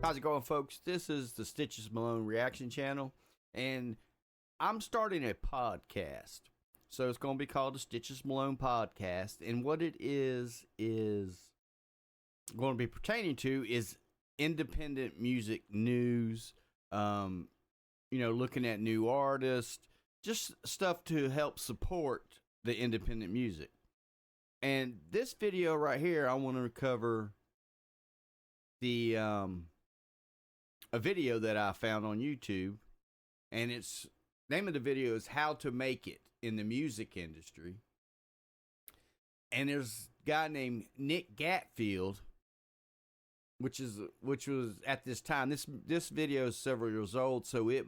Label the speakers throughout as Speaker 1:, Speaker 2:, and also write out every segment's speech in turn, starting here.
Speaker 1: How's it going, folks? This is the Stitches Malone reaction channel, and I'm starting a podcast. So it's going to be called the Stitches Malone podcast, and what it is going to be pertaining to is independent music news, looking at new artists, just stuff to help support the independent music. And this video right here, I want to cover the a video that I found on YouTube, and its name of the video is "How to Make It in the Music Industry." And there's a guy named Nick Gatfield, which was at this time, this video is several years old, so he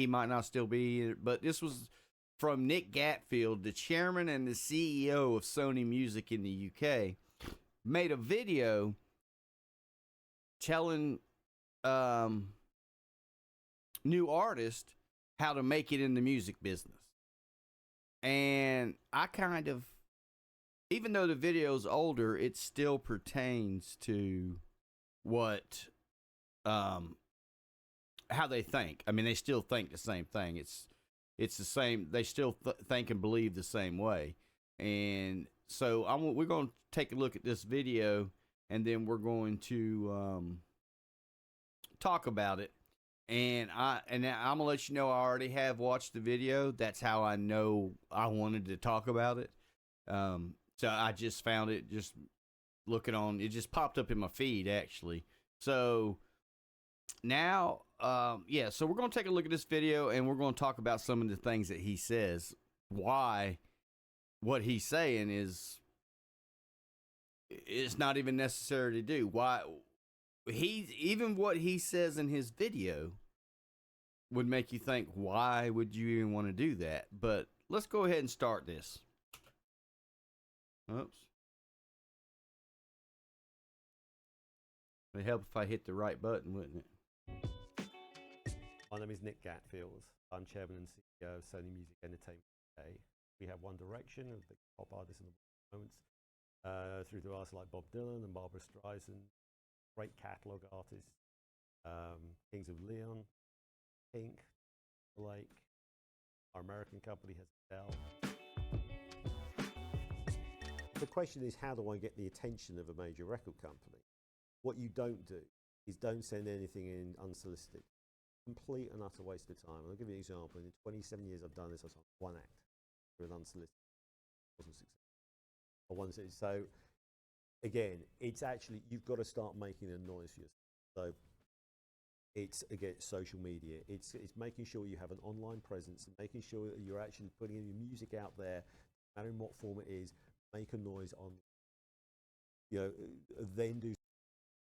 Speaker 1: might not still be, but this was from Nick Gatfield, the chairman and the CEO of Sony Music in the UK, made a video telling new artists how to make it in the music business. And I kind of, even though the video's older, it still pertains to what how they think. I mean, they still think the same thing. It's the same. They still think and believe the same way. And so we're going to take a look at this video, and then we're going to talk about it. And I'm gonna let you know I already have watched the video. That's how I know I wanted to talk about it. So I just found it just looking on. It just popped up in my feed actually. So now, so we're gonna take a look at this video, and we're gonna talk about some of the things that he says. Why what he's saying it's not even necessary to do. Why even what he says in his video would make you think, why would you even want to do that? But let's go ahead and start this. Oops. It'd help if I hit the right button, wouldn't it?
Speaker 2: My name is Nick Gatfield. I'm chairman and CEO of Sony Music Entertainment UK. We have One Direction, the pop artists in the moments, through to artists like Bob Dylan and Barbara Streisand, great catalogue artists, Kings of Leon, Pink, Blake. Our American company has Dell. The question is, how do I get the attention of a major record company? What you don't do is don't send anything in unsolicited. Complete and utter waste of time. And I'll give you an example. In the 27 years I've done this, I've done one act with unsolicited. Wasn't successful. So again, it's actually, you've got to start making a noise for yourself. So it's, again, social media. It's making sure you have an online presence and making sure that you're actually putting your music out there, no matter in what form it is. Make a noise on, then do.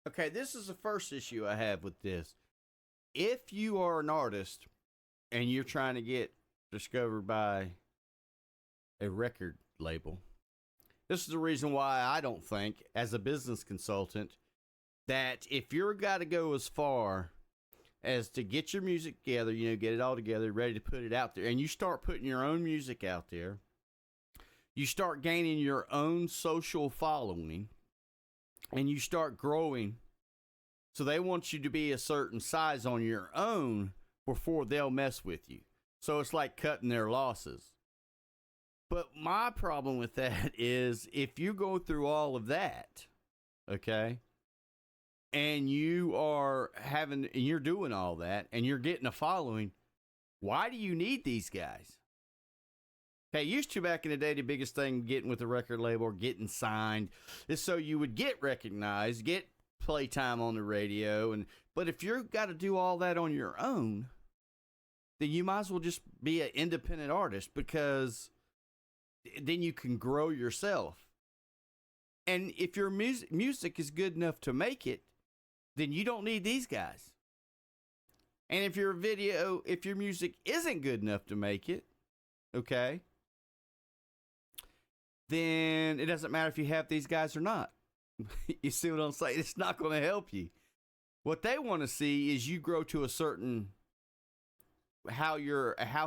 Speaker 1: Okay, this is the first issue I have with this. If you are an artist and you're trying to get discovered by a record label, this is the reason why I don't think, as a business consultant, that if you're got to go as far as to get your music together, get it all together, ready to put it out there, and you start putting your own music out there, you start gaining your own social following, and you start growing. So they want you to be a certain size on your own before they'll mess with you. So it's like cutting their losses. But my problem with that is, if you go through all of that, okay, and you're doing all that and you're getting a following, why do you need these guys? Okay, used to back in the day, the biggest thing getting with a record label or getting signed is so you would get recognized, get playtime on the radio, but if you've got to do all that on your own, then you might as well just be an independent artist, because then you can grow yourself. And if your music is good enough to make it, then you don't need these guys. And if your music isn't good enough to make it, okay, then it doesn't matter if you have these guys or not. You see what I'm saying? It's not going to help you. What they want to see is you grow to a certain, how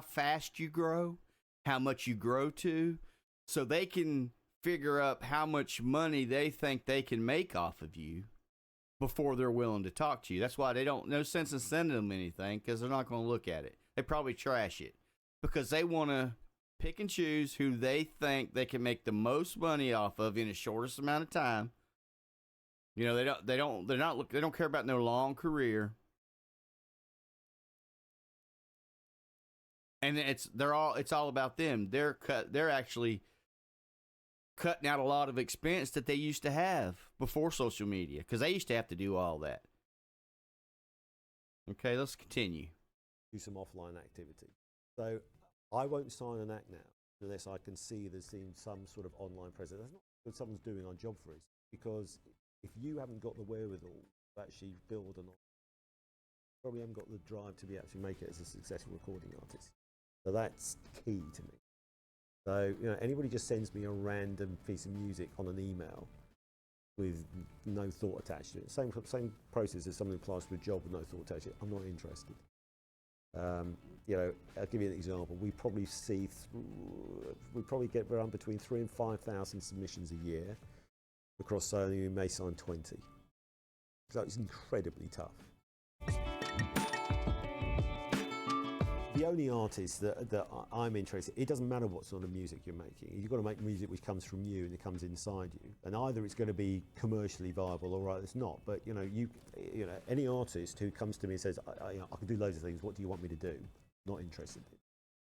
Speaker 1: fast you grow, how much you grow to, so they can figure out how much money they think they can make off of you before they're willing to talk to you. That's why no sense in sending them anything, because they're not going to look at it. They probably trash it because they want to pick and choose who they think they can make the most money off of in the shortest amount of time. You know, they don't care about no long career. And it's all about them. They're actually cutting out a lot of expense that they used to have before social media, because they used to have to do all that. Okay, let's continue.
Speaker 2: Do some offline activity. So I won't sign an act now unless I can see there's some sort of online presence. That's not what someone's doing our job for us, because if you haven't got the wherewithal to actually build an, probably haven't got the drive to be actually make it as a successful recording artist. So that's key to me. So, you know, anybody just sends me a random piece of music on an email with no thought attached to it. Same process as someone who applies for a job with no thought attached to it. I'm not interested. You know, I'll give you an example. We probably get around between 3,000 and 5,000 submissions a year across Sony. We may sign 20. So it's incredibly tough. The only artist that I'm interested in, it doesn't matter what sort of music you're making. You've got to make music which comes from you and it comes inside you. And either it's going to be commercially viable or it's not. But you know, any artist who comes to me and says, I can do loads of things, what do you want me to do? Not interested.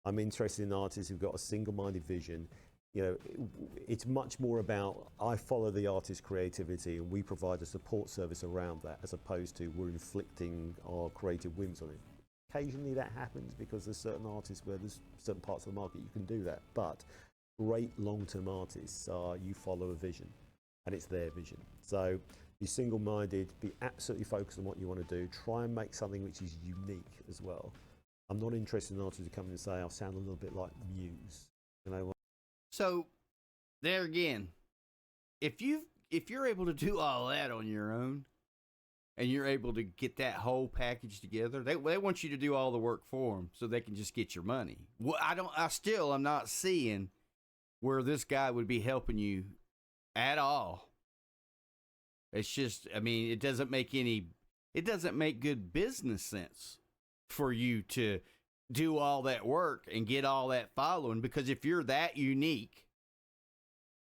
Speaker 2: I'm interested in artists who've got a single-minded vision. You know, it's much more about, I follow the artist's creativity and we provide a support service around that, as opposed to we're inflicting our creative whims on it. Occasionally that happens because there's certain artists where there's certain parts of the market you can do that. But great long-term artists are, you follow a vision and it's their vision. So be single-minded, be absolutely focused on what you want to do. Try and make something which is unique as well. I'm not interested in artists who come in and say, I'll sound a little bit like Muse. You know.
Speaker 1: So there again, if you're able to do all that on your own, and you're able to get that whole package together, they want you to do all the work for them so they can just get your money. Well, I'm not seeing where this guy would be helping you at all. It's just, I mean, it doesn't make good business sense for you to do all that work and get all that following, because if you're that unique,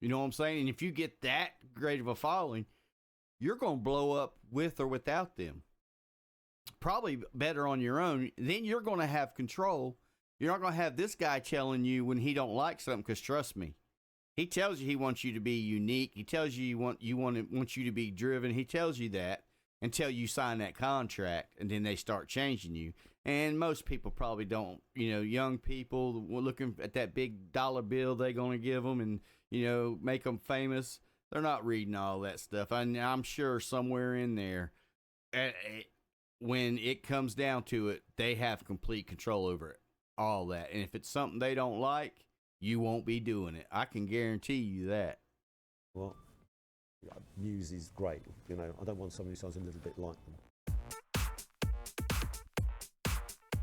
Speaker 1: you know what I'm saying? And if you get that great of a following, you're going to blow up with or without them. Probably better on your own. Then you're going to have control. You're not going to have this guy telling you when he don't like something, because trust me, he tells you he wants you to be unique. He tells you wants you to be driven. He tells you that until you sign that contract, and then they start changing you. And most people probably don't. You know, young people looking at that big dollar bill they're going to give them and, you know, make them famous. They're not reading all that stuff. I'm sure somewhere in there, when it comes down to it, they have complete control over it, all that. And if it's something they don't like, you won't be doing it. I can guarantee you that.
Speaker 2: Well, Muse is great. You know, I don't want someone who sounds a little bit like them.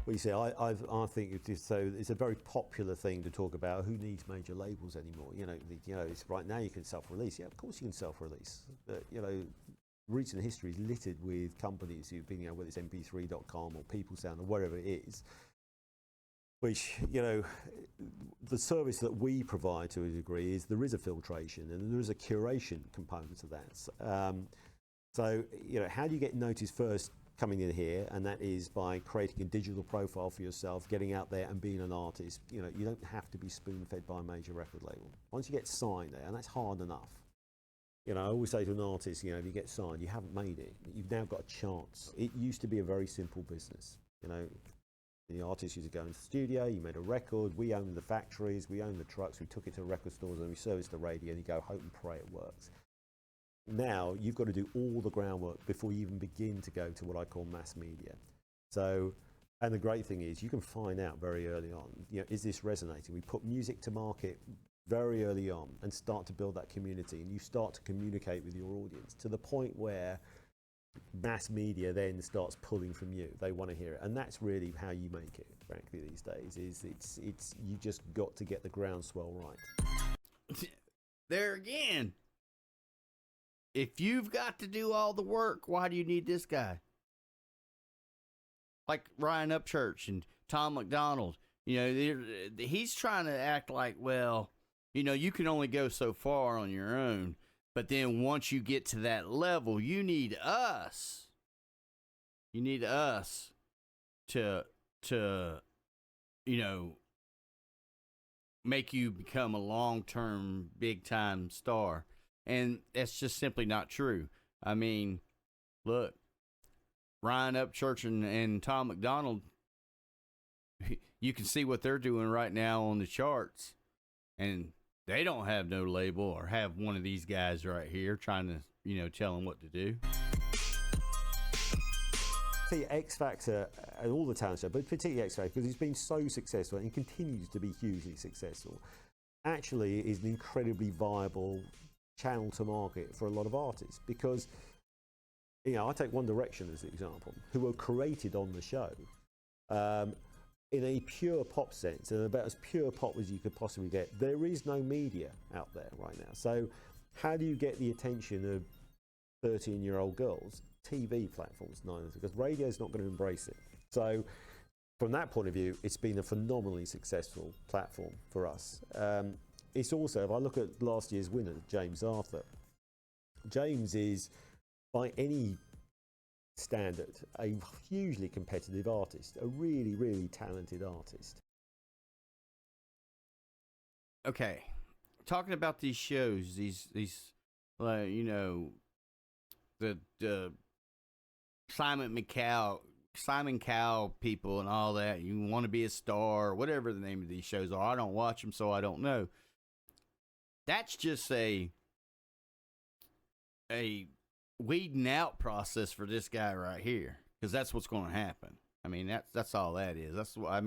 Speaker 2: Well, you see, I think it's a very popular thing to talk about. Who needs major labels anymore? You know, it's right now you can self-release. Yeah, of course you can self-release. But you know, recent history is littered with companies who've been, you know, whether it's MP3.com or PeopleSound or wherever it is, which, you know, the service that we provide to a degree is there is a filtration and there is a curation component to that. So, you know, how do you get noticed first? Coming in here, and that is by creating a digital profile for yourself, getting out there and being an artist. You know, you don't have to be spoon-fed by a major record label. Once you get signed there, and that's hard enough. You know, I always say to an artist, you know, if you get signed, you haven't made it. You've now got a chance. It used to be a very simple business. You know, the artist used to go into the studio, you made a record, we owned the factories, we owned the trucks, we took it to record stores and we serviced the radio, and you go, hope and pray it works. Now you've got to do all the groundwork before you even begin to go to what I call mass media. So, and the great thing is you can find out very early on, you know, is this resonating? We put music to market very early on and start to build that community, and you start to communicate with your audience to the point where mass media then starts pulling from you. They want to hear it, and that's really how you make it, frankly, these days. It's you just got to get the groundswell right.
Speaker 1: There again. if you've got to do all the work, why do you need this guy? Like Ryan Upchurch and Tom McDonald, he's trying to act like, well, you can only go so far on your own. But then once you get to that level, you need us. You need us to make you become a long-term, big-time star. And that's just simply not true. I mean, look, Ryan Upchurch and Tom McDonald, you can see what they're doing right now on the charts. And they don't have no label or have one of these guys right here trying to, tell them what to do.
Speaker 2: See, X Factor and all the talent show, but particularly X Factor, because it's been so successful and continues to be hugely successful, actually is an incredibly viable channel to market for a lot of artists. Because, I take One Direction as an example, who were created on the show in a pure pop sense, and about as pure pop as you could possibly get. There is no media out there right now. So how do you get the attention of 13-year-old girls? TV platforms, neither, because radio's not going to embrace it. So from that point of view, it's been a phenomenally successful platform for us. It's also, if I look at last year's winner, James Arthur, James is, by any standard, a hugely competitive artist, a really, really talented artist.
Speaker 1: Okay, talking about these shows, these the Simon Cowell people and all that. You want to be a star, whatever the name of these shows are. I don't watch them, so I don't know. That's just a weeding out process for this guy right here, because that's what's going to happen. I mean, that's all that is. I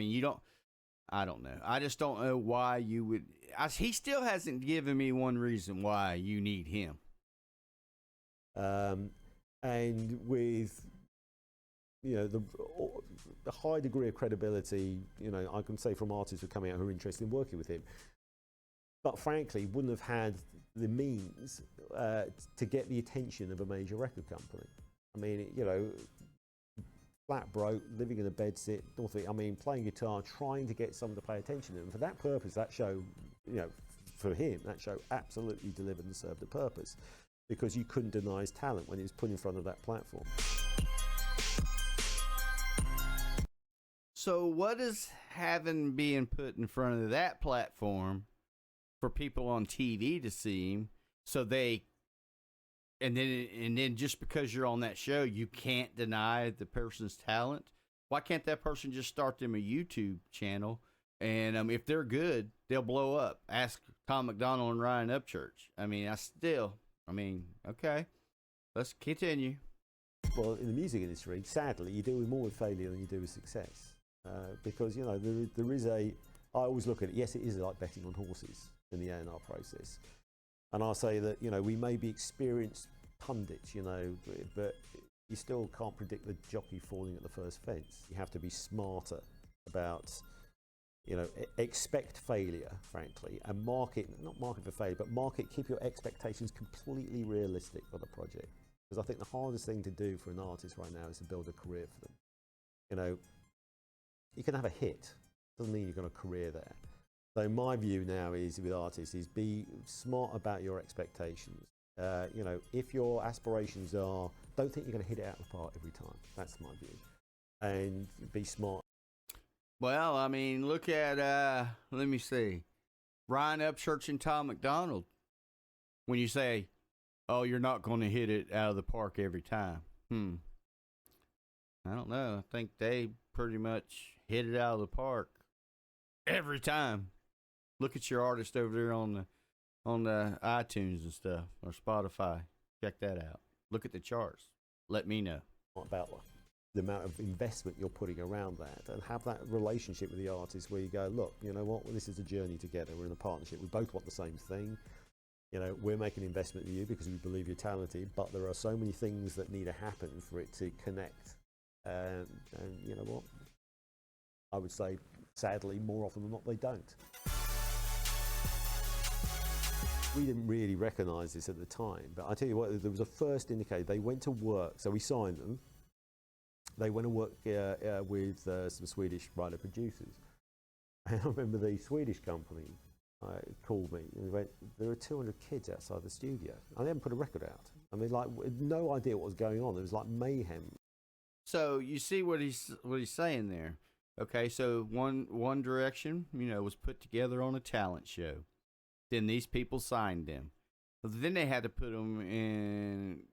Speaker 1: don't know. I just don't know why you would. He still hasn't given me one reason why you need him.
Speaker 2: And with the high degree of credibility, I can say from artists who are coming out who are interested in working with him, but frankly wouldn't have had the means to get the attention of a major record company. I mean, flat broke, living in a bedsit, playing guitar, trying to get someone to pay attention to him. For that purpose, that show, for him, that show absolutely delivered and served a purpose, because you couldn't deny his talent when he was put in front of that platform.
Speaker 1: So what is having being put in front of that platform for people on TV to see him, so they, and then just because you're on that show, you can't deny the person's talent? Why can't that person just start them a YouTube channel, and if they're good, they'll blow up? Ask Tom McDonald and Ryan Upchurch. Okay, let's continue.
Speaker 2: Well, in the music industry, sadly, you deal with more with failure than you do with success. Because, there is I always look at it, yes, it is like betting on horses in the A&R process. And I'll say that, we may be experienced pundits, but you still can't predict the jockey falling at the first fence. You have to be smarter about, expect failure, frankly, and not market for failure, but keep your expectations completely realistic for the project. Because I think the hardest thing to do for an artist right now is to build a career for them. You can have a hit, doesn't mean you've got a career there. So my view now is with artists is be smart about your expectations. If your aspirations are, don't think you're going to hit it out of the park every time. That's my view. And be smart.
Speaker 1: Well, look at, let me see, Ryan Upchurch and Tom McDonald. When you say, oh, you're not going to hit it out of the park every time. I don't know. I think they pretty much hit it out of the park every time. Look at your artist over there on the iTunes and stuff, or Spotify. Check that out. Look at the charts. Let me know
Speaker 2: about the amount of investment you're putting around that, and have that relationship with the artist where you go, look, you know what, well, this is a journey together. We're in a partnership. We both want the same thing. We're making an investment in you because we believe you're talented, but there are so many things that need to happen for it to connect. And you know what? I would say, sadly, more often than not, they don't. We didn't really recognise this at the time, but I tell you what, there was a first indicator. They went to work, so we signed them. They went to work with some Swedish writer producers. And I remember the Swedish company called me and went, there are 200 kids outside the studio. And they haven't put a record out. I mean, like, no idea what was going on. It was like mayhem.
Speaker 1: So you see what he's saying there. Okay, so One Direction, was put together on a talent show. Then these people signed them. Then they had to put them in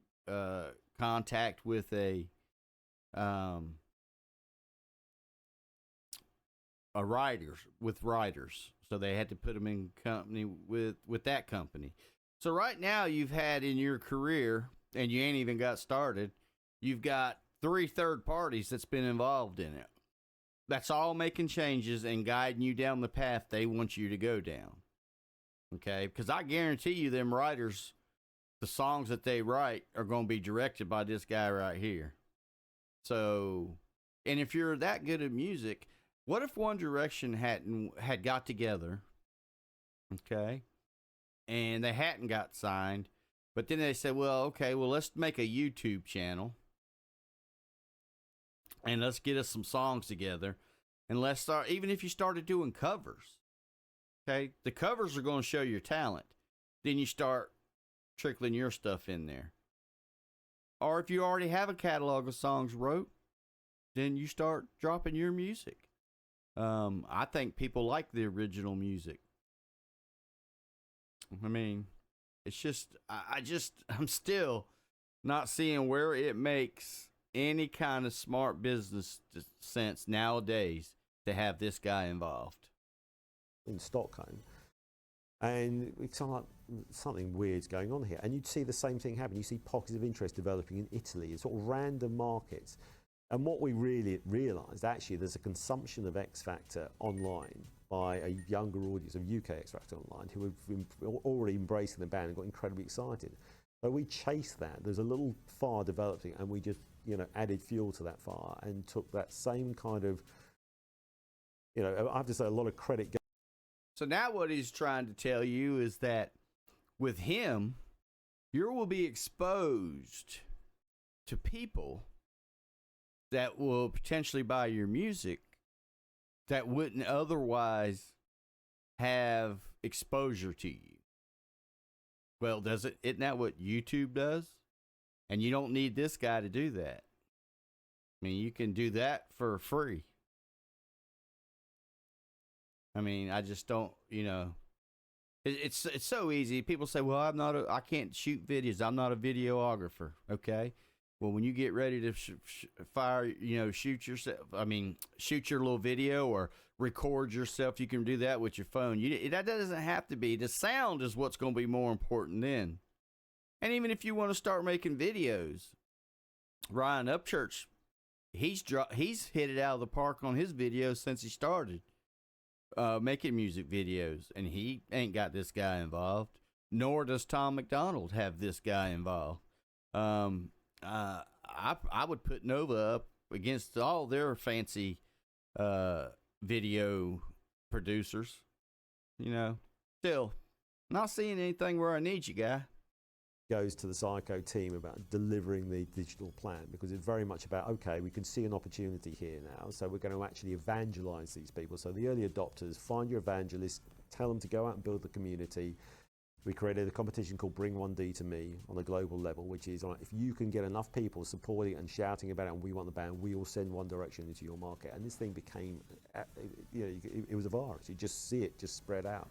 Speaker 1: contact with writers. So they had to put them in company with that company. So right now you've had in your career, and you ain't even got started, you've got 3 third parties that's been involved in it. That's all making changes and guiding you down the path they want you to go down. Okay? Because I guarantee you them writers, the songs that they write are going to be directed by this guy right here. So, and if you're that good at music, what if One Direction had got together, okay, and they hadn't got signed, but then they said, well, okay, well, let's make a YouTube channel, and let's get us some songs together, and let's start, even if you started doing covers, okay, the covers are going to show your talent. Then you start trickling your stuff in there. Or if you already have a catalog of songs wrote, then you start dropping your music. I think people like the original music. I mean, it's just, I'm still not seeing where it makes any kind of smart business sense nowadays to have this guy involved.
Speaker 2: In Stockholm. And it's like something weird's going on here. And you'd see the same thing happen. You see pockets of interest developing in Italy, in sort of random markets. And what we really realised, actually, there's a consumption of X Factor online by a younger audience of UK X Factor online who have already embracing the band and got incredibly excited. So we chased that. There's a little fire developing, and we just, added fuel to that fire and took that same kind of, I have to say a lot of credit.
Speaker 1: So now what he's trying to tell you is that with him, you will be exposed to people that will potentially buy your music that wouldn't otherwise have exposure to you. Well, isn't that what YouTube does? And you don't need this guy to do that. I mean, you can do that for free. I mean, I just don't, it's so easy. People say, well, I can't shoot videos. I'm not a videographer. Okay. Well, when you get ready to shoot yourself, shoot your little video or record yourself, you can do that with your phone. That doesn't have to be. The sound is what's going to be more important then. And even if you want to start making videos, Ryan Upchurch, he's hit it out of the park on his videos since he started making music videos, and he ain't got this guy involved. Nor does Tom McDonald have this guy involved. I would put Nova up against all their fancy video producers. Still not seeing anything where I need you, guy.
Speaker 2: Goes to the Psycho team about delivering the digital plan, because it's very much about, okay, we can see an opportunity here now, so we're going to actually evangelize these people. So the early adopters, find your evangelists, tell them to go out and build the community. We created a competition called Bring 1D to Me on a global level, which is, if you can get enough people supporting and shouting about it, and we want the band, we will send One Direction into your market. And this thing became, it was a virus. You just see it just spread out.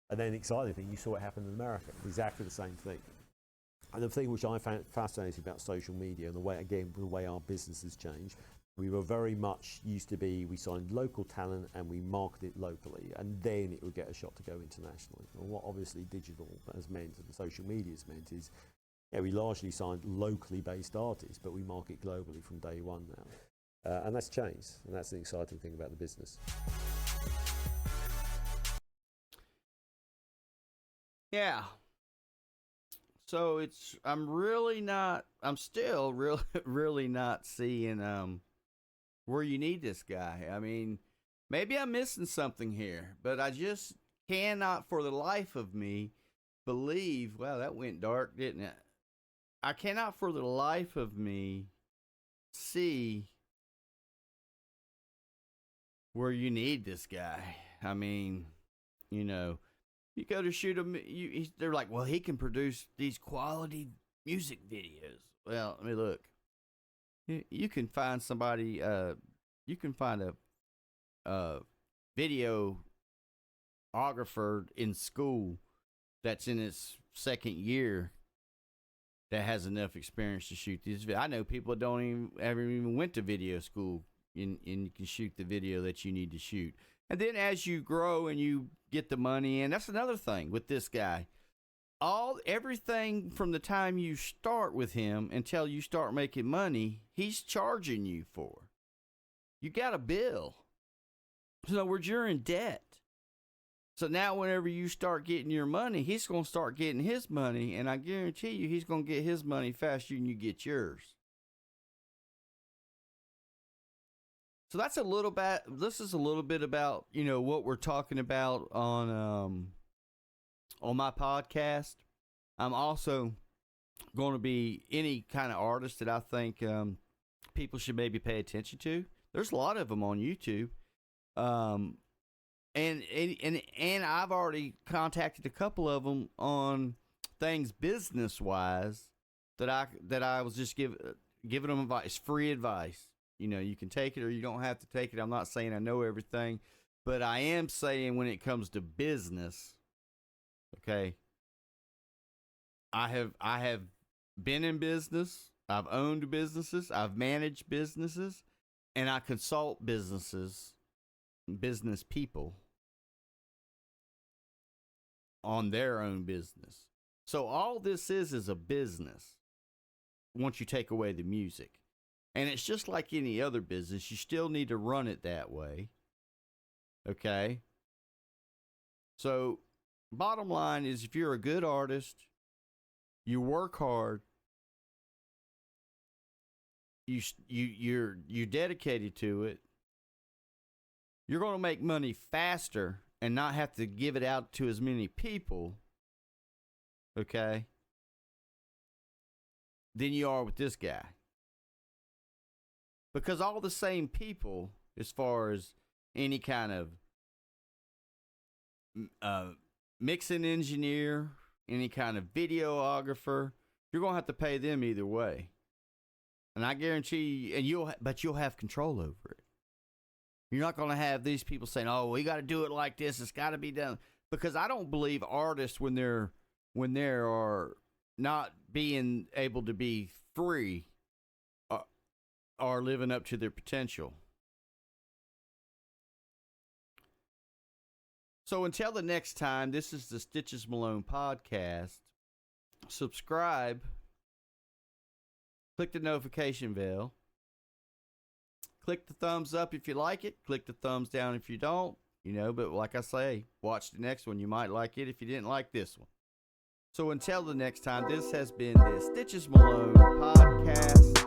Speaker 2: And then the exciting thing, you saw it happen in America, exactly the same thing. And the thing which I found fascinating about social media and the way our business has changed, we were very much used to be, we signed local talent and we marketed it locally, and then it would get a shot to go internationally. And what obviously digital has meant and social media has meant is, we largely signed locally based artists, but we market globally from day one now. And that's changed, and that's the exciting thing about the business.
Speaker 1: Yeah. So I'm still really not seeing where you need this guy. I mean, maybe I'm missing something here, but I just cannot for the life of me believe, wow, that went dark, didn't it? I cannot for the life of me see where you need this guy. I mean, you know, you go to shoot him, they're like, well, he can produce these quality music videos. Well, I mean, look, you can find somebody, you can find a videographer in school that's in its second year that has enough experience to shoot these. I know people that don't even ever even went to video school, and you can shoot the video that you need to shoot. And then as you grow and you get the money, and that's another thing with this guy. Everything from the time you start with him until you start making money, he's charging you for. You got a bill. In other words, you're in debt. So now whenever you start getting your money, he's going to start getting his money, and I guarantee you he's going to get his money faster than you get yours. So that's a little bit, this is a little bit about, you know, what we're talking about on my podcast. I'm also going to be any kind of artist that I think people should maybe pay attention to. There's a lot of them on YouTube. And I've already contacted a couple of them on things business wise that I was just giving them advice, free advice. You know, you can take it or you don't have to take it. I'm not saying I know everything, but I am saying when it comes to business, okay, I have been in business, I've owned businesses, I've managed businesses, and I consult businesses, business people on their own business. So all this is a business once you take away the music. And it's just like any other business. You still need to run it that way. Okay? So bottom line is if you're a good artist, you work hard, you're dedicated to it, you're going to make money faster and not have to give it out to as many people, okay, than you are with this guy. Because all the same people, as far as any kind of mixing engineer, any kind of videographer, you're going to have to pay them either way. And I guarantee you, but you'll have control over it. You're not going to have these people saying, "Oh, we got to do it like this. It's got to be done." Because I don't believe artists when they are not being able to be free are living up to their potential. So until the next time, this is the Stitches Malone podcast. Subscribe. Click the notification bell. Click the thumbs up if you like it. Click the thumbs down if you don't. You know, but like I say, watch the next one. You might like it if you didn't like this one. So until the next time, this has been the Stitches Malone podcast.